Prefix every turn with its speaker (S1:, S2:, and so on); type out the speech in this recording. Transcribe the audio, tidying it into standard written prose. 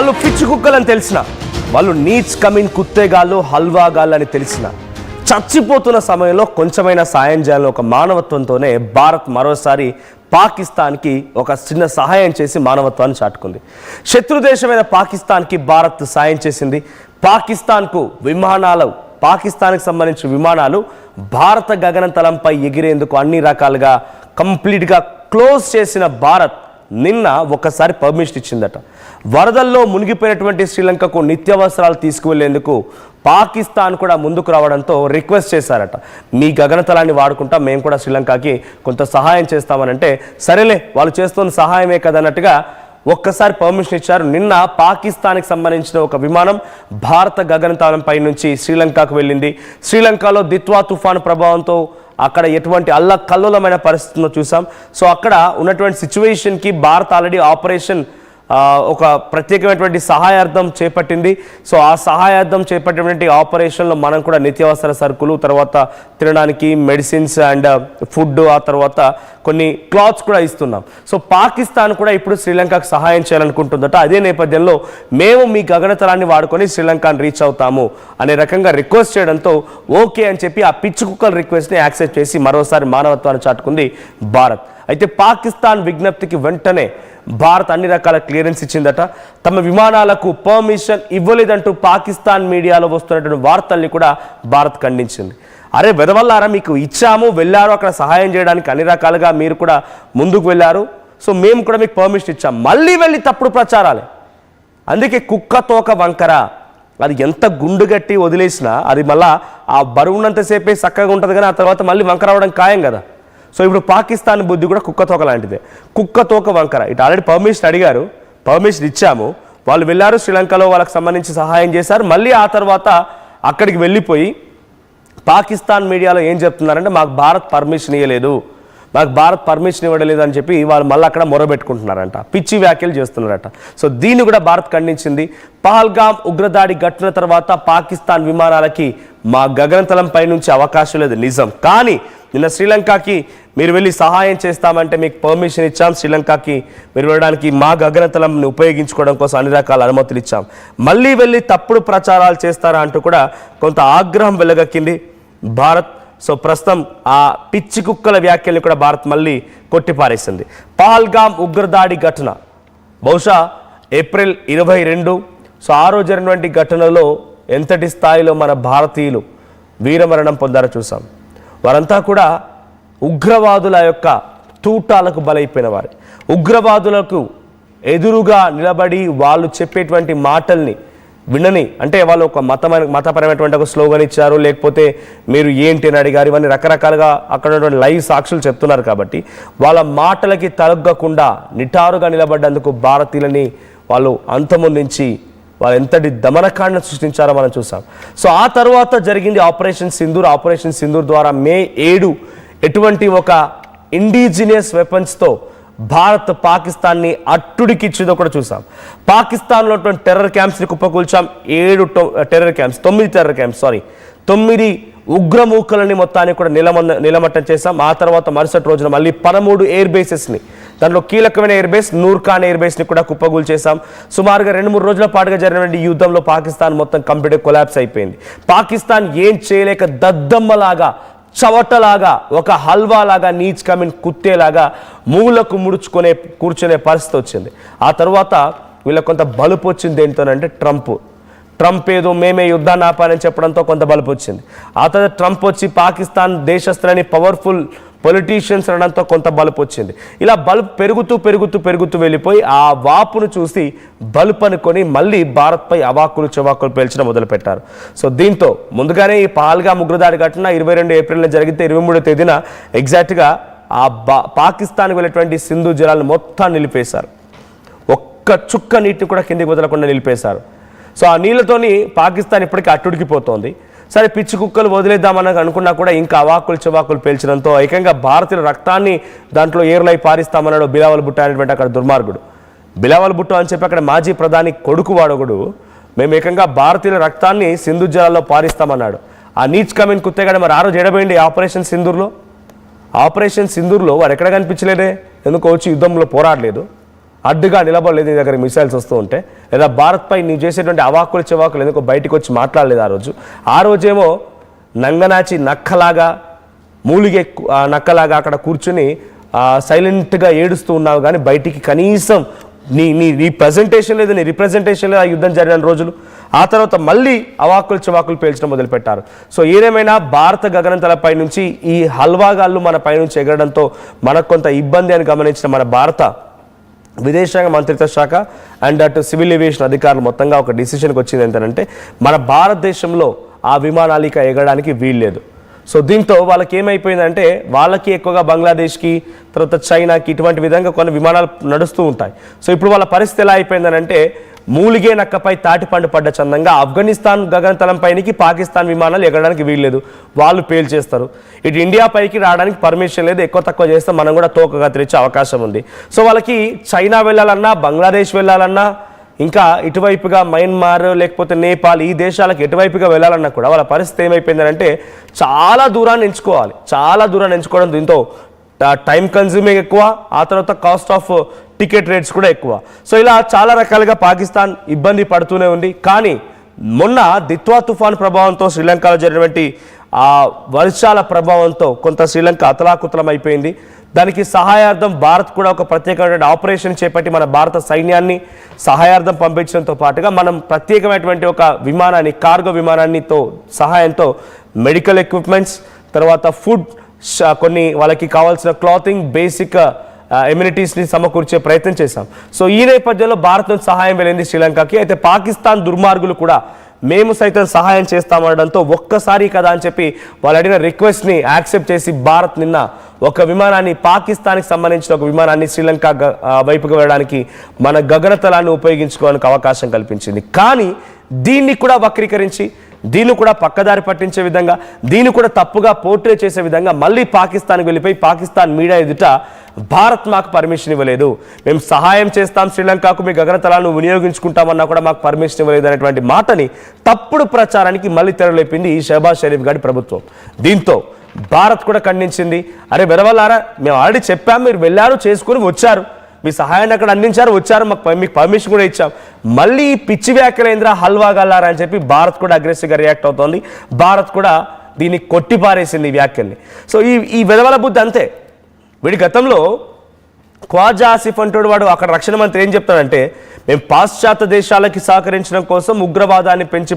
S1: వాళ్ళు పిచ్చి కుక్కలని తెలిసిన, వాళ్ళు నీచ్ కమిన్ కుత్తేగాళ్ళు హల్వాగాళ్ళు అని తెలిసిన, చచ్చిపోతున్న సమయంలో కొంచెమైనా సాయం చేయాలని ఒక మానవత్వంతోనే భారత్ మరోసారి పాకిస్తాన్కి ఒక చిన్న సహాయం చేసి మానవత్వాన్ని చాటుకుంది. శత్రుదేశమైన పాకిస్తాన్కి భారత్ సాయం చేసింది. పాకిస్తాన్కి సంబంధించిన విమానాలు భారత గగనతలంపై ఎగిరేందుకు అన్ని రకాలుగా కంప్లీట్గా క్లోజ్ చేసిన భారత్ నిన్న ఒకసారి పర్మిషన్ ఇచ్చిందట. వరదల్లో మునిగిపోయినటువంటి శ్రీలంకకు నిత్యావసరాలు తీసుకువెళ్లేందుకు పాకిస్తాన్ కూడా ముందుకు రావడంతో రిక్వెస్ట్ చేశారట. మీ గగనతలాన్ని వాడుకుంటా మేము కూడా శ్రీలంకకి కొంత సహాయం చేస్తామనంటే, సరేలే వాళ్ళు చేస్తున్న సహాయమే కదన్నట్టుగా ఒక్కసారి పర్మిషన్ ఇచ్చారు. నిన్న పాకిస్తాన్కి సంబంధించిన ఒక విమానం భారత గగనతలంపై నుంచి శ్రీలంకకు వెళ్ళింది. శ్రీలంకలో దిత్వా తుఫాను ప్రభావంతో అక్కడ ఎటువంటి అల్లకల్లోలమైన పరిస్థితుల్లో చూసాం. సో అక్కడ ఉన్నటువంటి సిచ్యువేషన్కి భారత్ ఆల్రెడీ ఆపరేషన్ ఒక ప్రత్యేకమైనటువంటి సహాయార్థం చేపట్టింది. సో ఆ సహాయార్థం చేపట్టినటువంటి ఆపరేషన్లో మనం కూడా నిత్యావసర సరుకులు, తర్వాత తినడానికి మెడిసిన్స్ అండ్ ఫుడ్, ఆ తర్వాత కొన్ని క్లాత్స్ కూడా ఇస్తున్నాం. సో పాకిస్తాన్ కూడా ఇప్పుడు శ్రీలంకకు సహాయం చేయాలనుకుంటుందట. అదే నేపథ్యంలో మేము మీ గగనతలాన్ని వాడుకొని శ్రీలంకను రీచ్ అవుతాము అనే రకంగా రిక్వెస్ట్ చేయడంతో ఓకే అని చెప్పి ఆ పిచ్చి కుక్కల రిక్వెస్ట్ని యాక్సెప్ట్ చేసి మరోసారి మానవత్వాన్ని చాటుకుంది భారత్. అయితే పాకిస్తాన్ విజ్ఞప్తికి వెంటనే భారత్ అన్ని రకాల క్లియరెన్స్ ఇచ్చిందట. తమ విమానాలకు పర్మిషన్ ఇవ్వలేదంటూ పాకిస్తాన్ మీడియాలో వస్తున్నటువంటి వార్తల్ని కూడా భారత్ ఖండించింది. అరే వెదవల్లారా, మీకు ఇచ్చాము, వెళ్ళారు, అక్కడ సహాయం చేయడానికి అన్ని రకాలుగా మీరు కూడా ముందుకు వెళ్ళారు, సో మేము కూడా మీకు పర్మిషన్ ఇచ్చాం, మళ్ళీ వెళ్ళి తప్పుడు ప్రచారాలే. అందుకే కుక్క తోక వంకర, అది ఎంత గుండు గట్టి వదిలేసినా అది మళ్ళీ ఆ బరువున్నంతసేపే చక్కగా ఉంటుంది, కానీ ఆ తర్వాత మళ్ళీ వంకర అవడం ఖాయం కదా. సో ఇప్పుడు పాకిస్తాన్ బుద్ధి కూడా కుక్కతోక లాంటిదే, కుక్కతోక వంకర. ఇటు ఆల్రెడీ పర్మిషన్ అడిగారు, పర్మిషన్ ఇచ్చాము, వాళ్ళు వెళ్ళారు, శ్రీలంకలో వాళ్ళకి సంబంధించి సహాయం చేశారు, మళ్ళీ ఆ తర్వాత అక్కడికి వెళ్ళిపోయి పాకిస్తాన్ మీడియాలో ఏం చెప్తున్నారంటే మాకు భారత్ పర్మిషన్ ఇవ్వలేదు, మాకు భారత్ పర్మిషన్ ఇవ్వలేదు అని చెప్పి వాళ్ళు మళ్ళీ అక్కడ మొరబెట్టుకుంటున్నారంట, పిచ్చి వ్యాఖ్యలు చేస్తున్నారట. సో దీన్ని కూడా భారత్ ఖండించింది. పహల్గామ్ ఉగ్రదాడి ఘటన తర్వాత పాకిస్తాన్ విమానాలకి మా గగనతలంపై నుంచి అవకాశం లేదు నిజం, కానీ నిన్న శ్రీలంకకి మీరు వెళ్ళి సహాయం చేస్తామంటే మీకు పర్మిషన్ ఇచ్చాం, శ్రీలంకకి మీరు వెళ్ళడానికి మా గగనతలంని ఉపయోగించుకోవడం కోసం అన్ని రకాల అనుమతులు ఇచ్చాం, మళ్ళీ వెళ్ళి తప్పుడు ప్రచారాలు చేస్తారా అంటూ కూడా కొంత ఆగ్రహం వెలగక్కింది భారత్. సో ప్రస్తుతం ఆ పిచ్చి కుక్కల వ్యాఖ్యల్ని కూడా భారత్ మళ్ళీ కొట్టిపారేసింది. పహల్గామ్ ఉగ్రదాడి ఘటన బహుశా ఏప్రిల్ 22, సో ఆ రోజు జరిగినటువంటి ఘటనలో ఎంతటి స్థాయిలో మన భారతీయులు వీరమరణం పొందారో చూసాం. వారంతా కూడా ఉగ్రవాదుల యొక్క తూటాలకు బలైపోయిన వారు. ఉగ్రవాదులకు ఎదురుగా నిలబడి వాళ్ళు చెప్పేటువంటి మాటల్ని వినని, అంటే వాళ్ళు ఒక మతపరమైనటువంటి ఒక స్లోగన్ ఇచ్చారు, లేకపోతే మీరు ఏంటి అని అడిగారు, ఇవన్నీ రకరకాలుగా అక్కడ ఉన్నటువంటి లైవ్ సాక్షులు చెప్తున్నారు కాబట్టి వాళ్ళ మాటలకి తలగ్గకుండా నిటారుగా నిలబడ్డందుకు భారతీయులని వాళ్ళు అంతమొందించి వాళ్ళు ఎంతటి దమనకాండ సృష్టించారో మనం చూసాం. సో ఆ తర్వాత జరిగింది ఆపరేషన్ సింధూర్. ఆపరేషన్ సింధూర్ ద్వారా మే 7 ఎటువంటి ఒక ఇండిజినియస్ వెపన్స్తో భారత్ పాకిస్తాన్ని అట్టుడికిచ్చిందో కూడా చూసాం. పాకిస్తాన్లో ఉన్నటువంటి టెర్రర్ క్యాంప్స్ని కుప్పకూల్చాం. 9 టెర్రర్ క్యాంప్స్, 9 ఉగ్రమూకలని మొత్తాన్ని కూడా నిలమట్టం చేశాం. ఆ తర్వాత మరుసటి రోజున మళ్ళీ 13 ఎయిర్ బేసెస్ని, దాంట్లో కీలకమైన ఎయిర్ బేస్ నూర్ఖాన్ ఎయిర్ బేస్ని కూడా కుప్పగూల్ చేశాం. సుమారుగా 2-3 రోజుల పాటుగా జరిగినటువంటి యుద్ధంలో పాకిస్తాన్ మొత్తం కంప్లీట్గా కొలాప్స్ అయిపోయింది. పాకిస్తాన్ ఏం చేయలేక దద్దమ్మలాగా, చవటలాగా, ఒక హల్వాలాగా, నీచ్ కమిన్ కుత్తేలాగా మూలకు ముడుచుకునే కూర్చునే పరిస్థితి వచ్చింది. ఆ తర్వాత వీళ్ళకి కొంత బలుపు వచ్చింది. ఏంటోనంటే ట్రంప్ ఏదో మేమే యుద్ధాన్ని ఆపాలని చెప్పడంతో కొంత బలుపు వచ్చింది. ఆ తర్వాత ట్రంప్ వచ్చి పాకిస్తాన్ దేశస్తులని పవర్ఫుల్ పొలిటీషియన్స్ అనడంతో కొంత బలుపు వచ్చింది. ఇలా బలుపు పెరుగుతూ వెళ్ళిపోయి ఆ వాపును చూసి బలుపు అనుకొని మళ్ళీ భారత్పై అవాకులు చవాకులు పేల్చడం మొదలుపెట్టారు. సో దీంతో ముందుగానే ఈ పహల్గామ్ ఉగ్రదాడి ఘటన 22 ఏప్రిల్న జరిగితే 23వ తేదీన ఎగ్జాక్ట్గా ఆ పాకిస్తాన్కి వెళ్ళేటువంటి సింధు జలాలను మొత్తం నిలిపేశారు. ఒక్క చుక్క నీటిని కూడా కిందికి వదలకుండా నిలిపేశారు. సో ఆ నీళ్లతోని పాకిస్తాన్ ఇప్పటికీ అట్టుడికిపోతోంది. సరే పిచ్చి కుక్కలు వదిలేద్దామని అనుకున్నా కూడా ఇంకా అవాకులు చవాకులు పేల్చడంతో ఏకంగా భారతీయుల రక్తాన్ని దాంట్లో ఏర్లై పారిస్తామన్నాడు బిలావల్ భుట్టో అనేటువంటి అక్కడ దుర్మార్గుడు. బిలావల్ భుట్టో అని చెప్పి అక్కడ మాజీ ప్రధాని కొడుకు వాడొకడు, మేము ఏకంగా భారతీయుల రక్తాన్ని సింధు జలాల్లో పారిస్తామన్నాడు. ఆ నీచ్ కమిన్ కుత్తేగాడ మరి ఆ రోజు ఎడబోయింది ఆపరేషన్ సింధూర్లో వాడు ఎక్కడ కనిపించలేదే, ఎందుకు వచ్చి యుద్ధంలో పోరాడలేదు. అడ్డుగా నిలబడలేదు నీ దగ్గర మిసైల్స్ వస్తూ ఉంటే, లేదా భారత్పై నీవు చేసేటువంటి అవాకులు చెవాకులు ఎందుకో బయటకు వచ్చి మాట్లాడలేదు ఆ రోజేమో నంగనాచి నక్కలాగా మూలిగే నక్కలాగా అక్కడ కూర్చుని సైలెంట్గా ఏడుస్తూ ఉన్నావు, కానీ బయటికి కనీసం నీ ప్రజెంటేషన్ లేదు, నీ రిప్రజెంటేషన్ లేదు ఆ యుద్ధం జరిగిన రోజులు. ఆ తర్వాత మళ్ళీ అవాకులు చెవాకులు పేల్చడం మొదలుపెట్టారు. సో ఏదేమైనా భారత గగనంతలపై నుంచి ఈ హల్వాగాళ్ళు మన పైనుంచి ఎగరడంతో మనకు కొంత ఇబ్బంది అని గమనించిన మన భారత విదేశాంగ మంత్రిత్వ శాఖ అండ్ అటు సివిల్ ఏవియేషన్ అధికారులు మొత్తంగా ఒక డిసిషన్కి వచ్చింది ఏంటంటే మన భారతదేశంలో ఆ విమానాలు ఇక ఎగరడానికి వీల్లేదు. సో దీంతో వాళ్ళకి ఏమైపోయిందంటే వాళ్ళకి ఎక్కువగా బంగ్లాదేశ్కి తర్వాత చైనాకి ఇటువంటి విధంగా కొన్ని విమానాలు నడుస్తూ ఉంటాయి. సో ఇప్పుడు వాళ్ళ పరిస్థితి ఎలా అయిపోయిందనంటే మూలిగే నక్కపై తాటిపండు పడ్డ చందంగా ఆఫ్ఘనిస్తాన్ గగనతలం పైకి పాకిస్తాన్ విమానాలు ఎగరడానికి వీల్లేదు, వాళ్ళు పేల్చేస్తారు. ఇటు ఇండియా పైకి రావడానికి పర్మిషన్ లేదు, ఎక్కువ తక్కువ చేస్తే మనం కూడా తోకగా తెరిచే అవకాశం ఉంది. సో వాళ్ళకి చైనా వెళ్ళాలన్నా బంగ్లాదేశ్ వెళ్ళాలన్నా ఇంకా ఇటువైపుగా మయన్మార్ లేకపోతే నేపాల్ ఈ దేశాలకు ఎటువైపుగా వెళ్ళాలన్నా కూడా వాళ్ళ పరిస్థితి ఏమైపోయిందంటే చాలా దూరాన్ని ఎంచుకోవడం, దీంతో టైం కన్జ్యూమింగ్ ఎక్కువ, ఆ తర్వాత కాస్ట్ ఆఫ్ టికెట్ రేట్స్ కూడా ఎక్కువ. సో ఇలా చాలా రకాలుగా పాకిస్తాన్ ఇబ్బంది పడుతూనే ఉంది. కానీ మొన్న దిత్వా తుఫాన్ ప్రభావంతో శ్రీలంకలో జరిగినటువంటి ఆ వర్షాల ప్రభావంతో కొంత శ్రీలంక అతలాకుతలం అయిపోయింది. దానికి సహాయార్థం భారత్ కూడా ఒక ప్రత్యేకమైన ఆపరేషన్ చేపట్టి మన భారత సైన్యాన్ని సహాయార్థం పంపించడంతో పాటుగా మనం ప్రత్యేకమైనటువంటి ఒక విమానాన్ని కార్గో విమానాన్నితో సహాయంతో మెడికల్ ఎక్విప్మెంట్స్ తర్వాత ఫుడ్ కొన్ని వాళ్ళకి కావాల్సిన క్లాతింగ్ బేసిక్ ఎమ్యూనిటీస్ని సమకూర్చే ప్రయత్నం చేశాం. సో ఈ నేపథ్యంలో భారత్ నుంచి సహాయం వెళ్ళింది శ్రీలంకకి. అయితే పాకిస్తాన్ దుర్మార్గులు కూడా మేము సైతం సహాయం చేస్తామనడంతో ఒక్కసారి కదా అని చెప్పి వాళ్ళు అడిగిన రిక్వెస్ట్ని యాక్సెప్ట్ చేసి భారత్ నిన్న ఒక విమానాన్ని పాకిస్తాన్కి సంబంధించిన ఒక విమానాన్ని శ్రీలంక వైపుకు వెళ్ళడానికి మన గగనతలాన్ని ఉపయోగించుకోవడానికి అవకాశం కల్పించింది. కానీ దీన్ని కూడా వక్రీకరించి దీన్ని కూడా పక్కదారి పట్టించే విధంగా దీన్ని కూడా తప్పుగా పోర్ట్రే చేసే విధంగా మళ్ళీ పాకిస్తాన్కి వెళ్ళిపోయి పాకిస్తాన్ మీడియా ఎదుట భారత్ మాకు పర్మిషన్ ఇవ్వలేదు, మేము సహాయం చేస్తాం శ్రీలంకకు, మీ గగనతలాలను వినియోగించుకుంటామన్నా కూడా మాకు పర్మిషన్ ఇవ్వలేదు అనేటువంటి మాటని తప్పుడు ప్రచారానికి మళ్ళీ తెరలేపింది ఈ షహబాజ్ షరీఫ్ గారి ప్రభుత్వం. దీంతో భారత్ కూడా ఖండించింది, అరే వెరవల్లారా మేము ఆల్రెడీ చెప్పాం, మీరు వెళ్ళారు చేసుకుని వచ్చారు, మీ సహాయాన్ని అక్కడ అందించారు వచ్చారు, మీకు పర్మిషన్ కూడా ఇచ్చాం, మళ్ళీ పిచ్చి వ్యాఖ్యలేంద్ర హల్వా గల్లారా అని చెప్పి భారత్ కూడా అగ్రెసివ్గా రియాక్ట్ అవుతోంది. భారత్ కూడా దీన్ని కొట్టిపారేసింది ఈ వ్యాఖ్యల్ని. సో ఈ వెదవల బుద్ధి అంతే. వీడి గతంలో ఖ్వాజా ఆసిఫ్ అంటాడు, వాడు అక్కడ రక్షణ మంత్రి ఏం చెప్తాడంటే మేము పాశ్చాత్య దేశాలకి సహకరించడం కోసం ఉగ్రవాదాన్ని పెంచి